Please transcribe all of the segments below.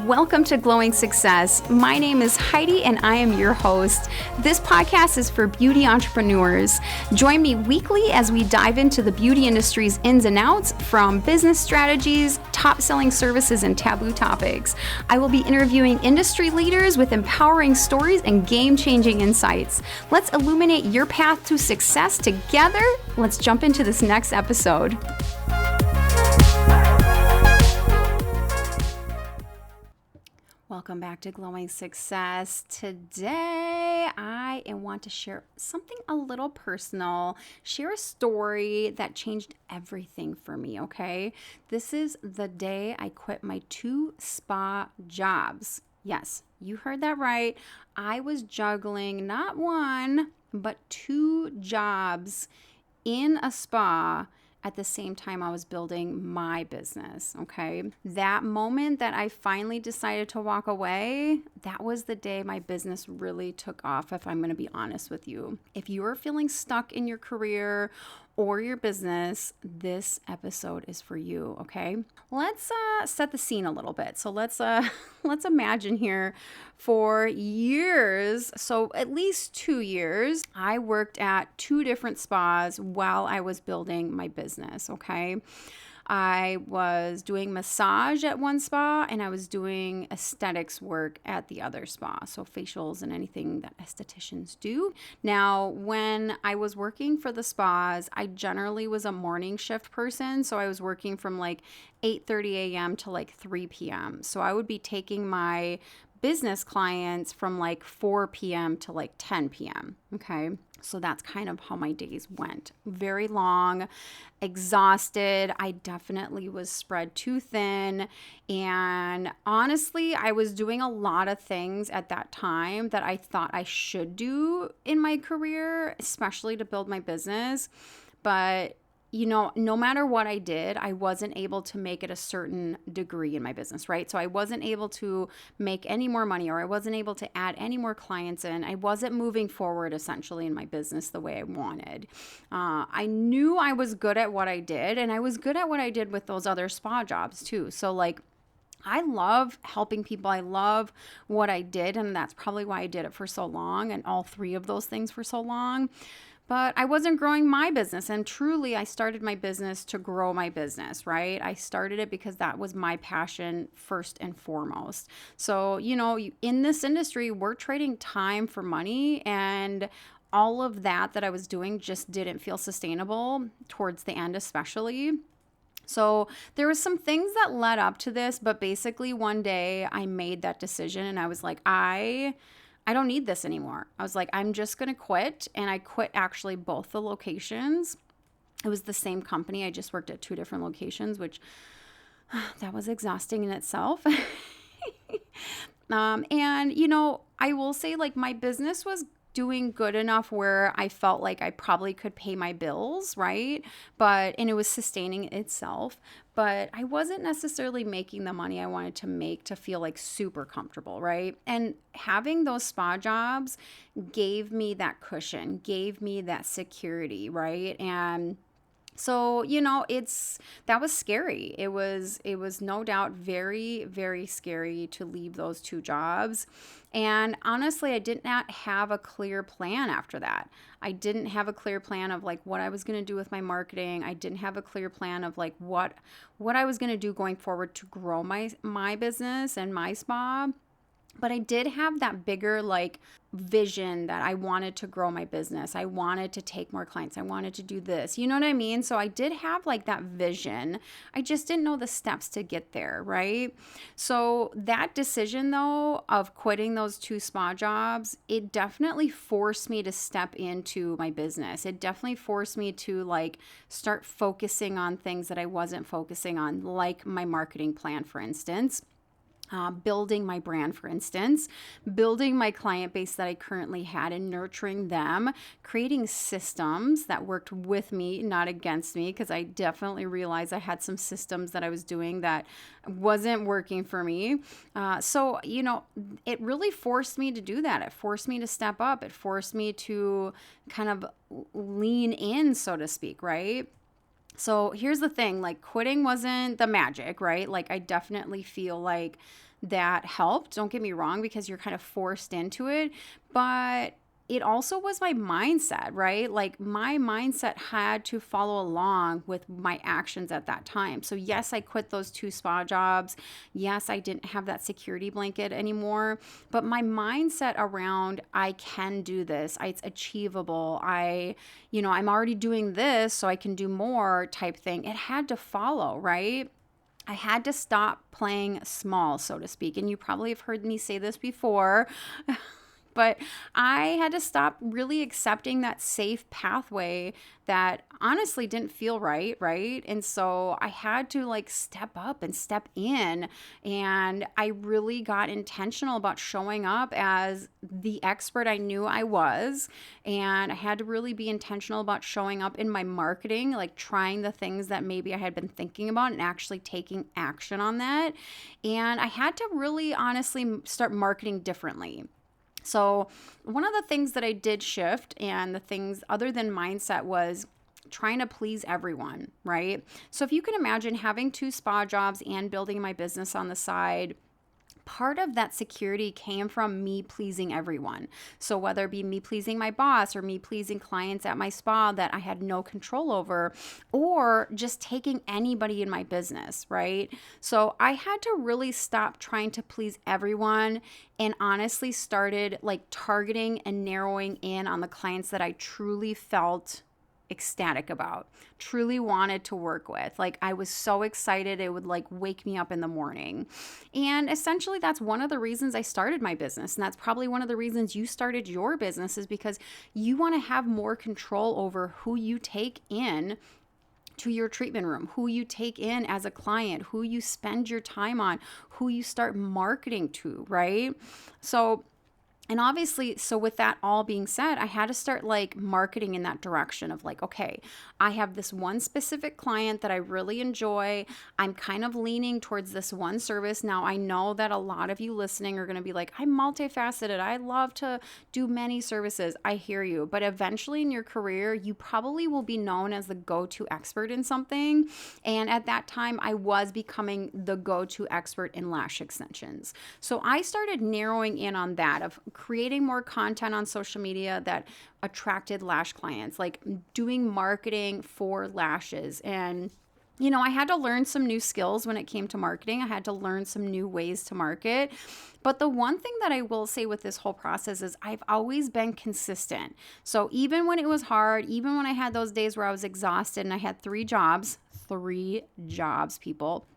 Welcome to Glowing Success. My name is Heidi and I am your host. This podcast is for beauty entrepreneurs. Join me weekly as we dive into the beauty industry's ins and outs, from business strategies, top-selling services, and taboo topics. I will be interviewing industry leaders with empowering stories and game-changing insights. Let's illuminate your path to success together. Let's jump into this next episode. Welcome back to Glowing Success. Today, I want to share something a little personal, share a story that changed everything for me, okay? This is the day I quit my 2 spa jobs. Yes, you heard that right. I was juggling not 1, but 2 jobs in a spa at the same time I was building my business, okay? That moment that I finally decided to walk away, that was the day my business really took off, if I'm going to be honest with you. If you are feeling stuck in your career or your business, this episode is for you, okay? Let's set the scene a little bit. So let's imagine here for years, so at least 2 years, I worked at 2 different spas while I was building my business, okay? I was doing massage at one spa and I was doing aesthetics work at the other spa. So facials and anything that estheticians do. Now, when I was working for the spas, I generally was a morning shift person. So I was working from like 8:30 a.m. to like 3 p.m. So I would be taking my business clients from like 4 p.m. to like 10 p.m. Okay. So that's kind of how my days went. Very long, exhausted. I definitely was spread too thin. And honestly, I was doing a lot of things at that time that I thought I should do in my career, especially to build my business. But no matter what I did, I wasn't able to make it a certain degree in my business, right? So I wasn't able to make any more money, or I wasn't able to add any more clients in. I wasn't moving forward essentially in my business the way I wanted. I knew I was good at what I did, and I was good at what I did with those other spa jobs too. So like, I love helping people. I love what I did, and that's probably why I did it for so long, and all 3 of those things for so long. But I wasn't growing my business, and truly I started my business to grow my business, right? I started it because that was my passion first and foremost. So, in this industry, we're trading time for money, and all of that I was doing just didn't feel sustainable towards the end, especially. So there was some things that led up to this, but basically one day I made that decision and I was like, I don't need this anymore. I was like, I'm just going to quit. And I quit actually both the locations. It was the same company. I just worked at 2 different locations, which that was exhausting in itself. And I will say, like, my business was doing good enough where I felt like I probably could pay my bills, right? And it was sustaining itself, but I wasn't necessarily making the money I wanted to make to feel like super comfortable, right? And having those spa jobs gave me that cushion, gave me that security, right? And so, that was scary. It was no doubt very, very scary to leave those 2 jobs. And honestly, I did not have a clear plan after that. I didn't have a clear plan of like what I was going to do with my marketing. I didn't have a clear plan of like what I was going to do going forward to grow my business and my spa. But I did have that bigger like vision that I wanted to grow my business. I wanted to take more clients. I wanted to do this. You know what I mean? So I did have like that vision. I just didn't know the steps to get there, right? So that decision though of quitting those 2 spa jobs, it definitely forced me to step into my business. It definitely forced me to like start focusing on things that I wasn't focusing on, like my marketing plan, for instance. Building my brand, for instance, building my client base that I currently had and nurturing them, creating systems that worked with me, not against me, because I definitely realized I had some systems that I was doing that wasn't working for me. So, it really forced me to do that. It forced me to step up. It forced me to kind of lean in, so to speak, right? So here's the thing, like quitting wasn't the magic, right? Like I definitely feel like that helped. Don't get me wrong, because you're kind of forced into it, but it also was my mindset, right? Like my mindset had to follow along with my actions at that time. So, yes, I quit those 2 spa jobs. Yes, I didn't have that security blanket anymore, but my mindset around I can do this, it's achievable. I'm already doing this, so I can do more type thing. It had to follow, right? I had to stop playing small, so to speak. And you probably have heard me say this before. But I had to stop really accepting that safe pathway that honestly didn't feel right, right? And so I had to like step up and step in. And I really got intentional about showing up as the expert I knew I was. And I had to really be intentional about showing up in my marketing, like trying the things that maybe I had been thinking about and actually taking action on that. And I had to really honestly start marketing differently. So, one of the things that I did shift, and the things other than mindset, was trying to please everyone, right? So, if you can imagine having 2 spa jobs and building my business on the side, part of that security came from me pleasing everyone. So, whether it be me pleasing my boss or me pleasing clients at my spa that I had no control over, or just taking anybody in my business, right? So, I had to really stop trying to please everyone and honestly started like targeting and narrowing in on the clients that I truly felt ecstatic about, truly wanted to work with. Like I was so excited it would like wake me up in the morning. And essentially that's one of the reasons I started my business. And that's probably one of the reasons you started your business, is because you want to have more control over who you take in to your treatment room, who you take in as a client, who you spend your time on, who you start marketing to, right? So and obviously, so with that all being said, I had to start like marketing in that direction of like, okay, I have this one specific client that I really enjoy. I'm kind of leaning towards this one service. Now, I know that a lot of you listening are going to be like, I'm multifaceted. I love to do many services. I hear you. But eventually in your career, you probably will be known as the go-to expert in something. And at that time, I was becoming the go-to expert in lash extensions. So I started narrowing in on that, of creating more content on social media that attracted lash clients, like doing marketing for lashes. And I had to learn some new skills when it came to marketing. I had to learn some new ways to market. But the one thing that I will say with this whole process is I've always been consistent. So even when it was hard, even when I had those days where I was exhausted and I had 3 jobs, people,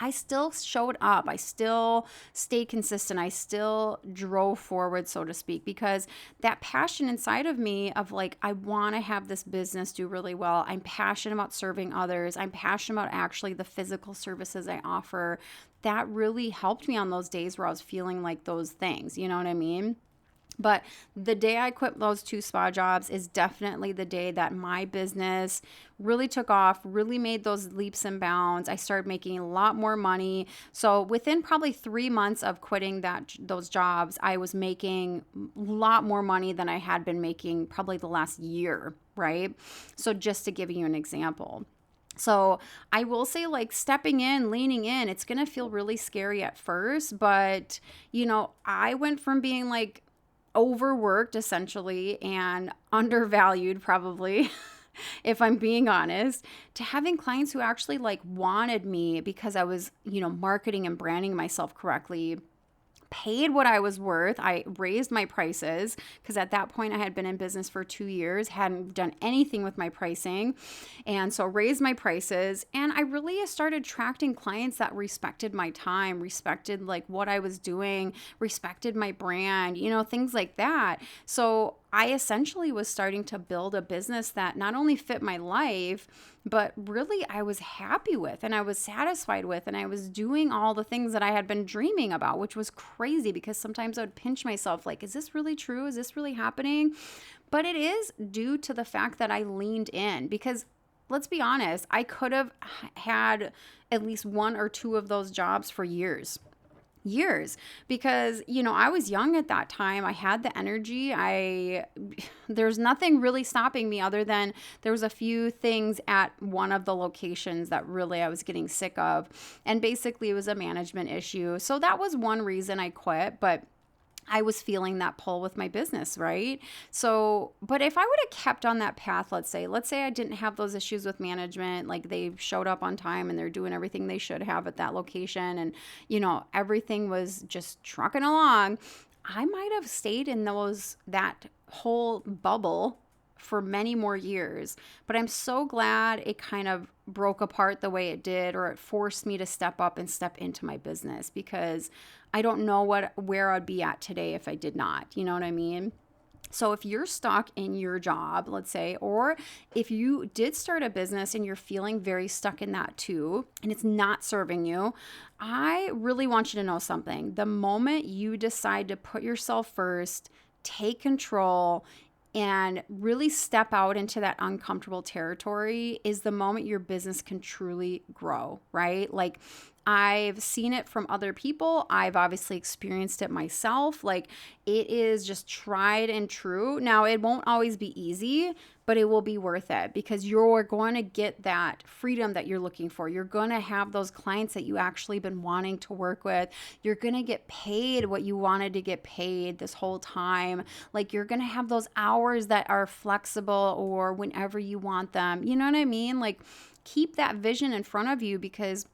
I still showed up. I still stayed consistent. I still drove forward, so to speak, because that passion inside of me of like, I want to have this business do really well. I'm passionate about serving others. I'm passionate about actually the physical services I offer. That really helped me on those days where I was feeling like those things. You know what I mean? But the day I quit those 2 spa jobs is definitely the day that my business really took off, really made those leaps and bounds. I started making a lot more money. So within probably 3 months of quitting those jobs, I was making a lot more money than I had been making probably the last year, right? So just to give you an example. So I will say, like, stepping in, leaning in, it's going to feel really scary at first, but I went from being like overworked essentially and undervalued probably if I'm being honest, to having clients who actually like wanted me because I was, marketing and branding myself correctly, paid what I was worth. I raised my prices because at that point I had been in business for 2 years, hadn't done anything with my pricing. And so raised my prices, and I really started attracting clients that respected my time, respected like what I was doing, respected my brand, things like that. So I essentially was starting to build a business that not only fit my life, but really I was happy with and I was satisfied with, and I was doing all the things that I had been dreaming about, which was crazy because sometimes I would pinch myself like, is this really true? Is this really happening? But it is due to the fact that I leaned in, because let's be honest, I could have had at least 1 or 2 of those jobs for years. years because, I was young at that time. I had the energy. There's nothing really stopping me other than there was a few things at one of the locations that really I was getting sick of. And basically it was a management issue. So that was one reason I quit, but I was feeling that pull with my business, right? So, but if I would have kept on that path, let's say I didn't have those issues with management, like they showed up on time and they're doing everything they should have at that location and, everything was just trucking along, I might have stayed in that whole bubble for many more years. But I'm so glad it kind of broke apart the way it did, or it forced me to step up and step into my business, because I don't know where I'd be at today if I did not. You know what I mean? So if you're stuck in your job, let's say, or if you did start a business and you're feeling very stuck in that too, and it's not serving you, I really want you to know something. The moment you decide to put yourself first, take control, and really step out into that uncomfortable territory is the moment your business can truly grow, right? Like, I've seen it from other people. I've obviously experienced it myself. Like, it is just tried and true. Now, it won't always be easy, but it will be worth it because you're going to get that freedom that you're looking for. You're going to have those clients that you actually been wanting to work with. You're going to get paid what you wanted to get paid this whole time. Like, you're going to have those hours that are flexible or whenever you want them. You know what I mean? Like, keep that vision in front of you, because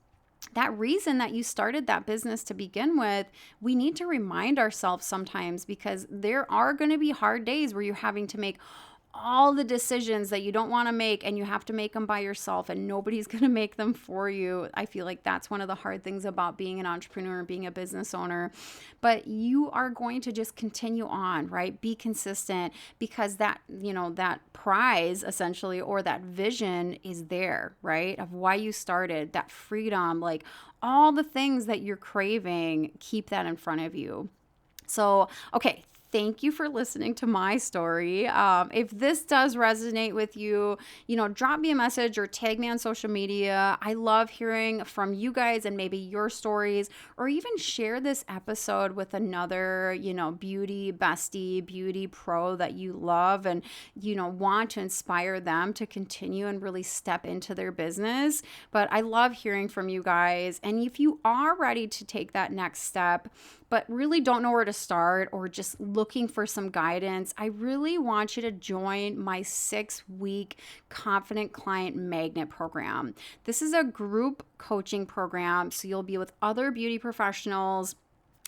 that reason that you started that business to begin with, we need to remind ourselves sometimes, because there are going to be hard days where you're having to make all the decisions that you don't want to make, and you have to make them by yourself, and nobody's going to make them for you. I feel like that's one of the hard things about being an entrepreneur and being a business owner. But you are going to just continue on, right? Be consistent, because that, that prize essentially, or that vision is there, right? Of why you started, that freedom, like all the things that you're craving, keep that in front of you. So, okay. Thank you for listening to my story. If this does resonate with you, drop me a message or tag me on social media. I love hearing from you guys and maybe your stories, or even share this episode with another, beauty bestie, beauty pro that you love and, want to inspire them to continue and really step into their business. But I love hearing from you guys. And if you are ready to take that next step, but really don't know where to start, or just looking for some guidance, I really want you to join my 6-week Confident Client Magnet program. This is a group coaching program, so you'll be with other beauty professionals.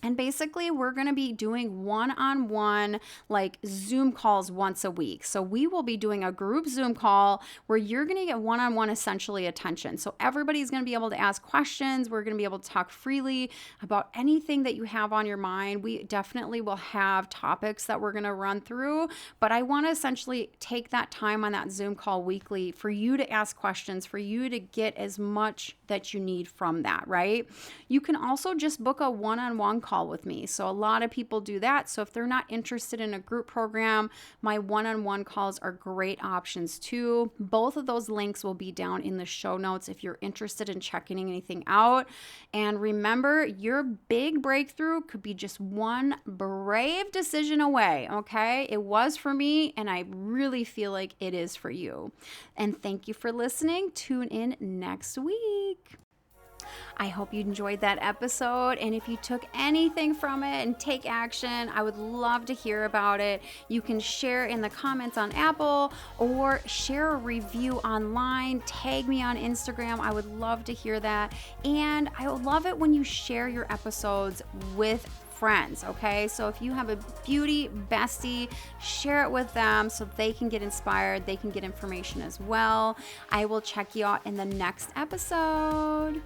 And basically, we're going to be doing one-on-one, like Zoom calls once a week. So we will be doing a group Zoom call where you're going to get one-on-one essentially attention. So everybody's going to be able to ask questions. We're going to be able to talk freely about anything that you have on your mind. We definitely will have topics that we're going to run through, but I want to essentially take that time on that Zoom call weekly for you to ask questions, for you to get as much that you need from that, right? You can also just book a one-on-one call with me. So a lot of people do that. So if they're not interested in a group program, my one-on-one calls are great options too. Both of those links will be down in the show notes if you're interested in checking anything out. And remember, your big breakthrough could be just one brave decision away, okay? It was for me, and I really feel like it is for you. And thank you for listening. Tune in next week. I hope you enjoyed that episode, and if you took anything from it and take action, I would love to hear about it. You can share in the comments on Apple, or share a review online. Tag me on Instagram. I would love to hear that. And I would love it when you share your episodes with friends, okay? So if you have a beauty bestie, share it with them so they can get inspired, they can get information as well. I will check you out in the next episode.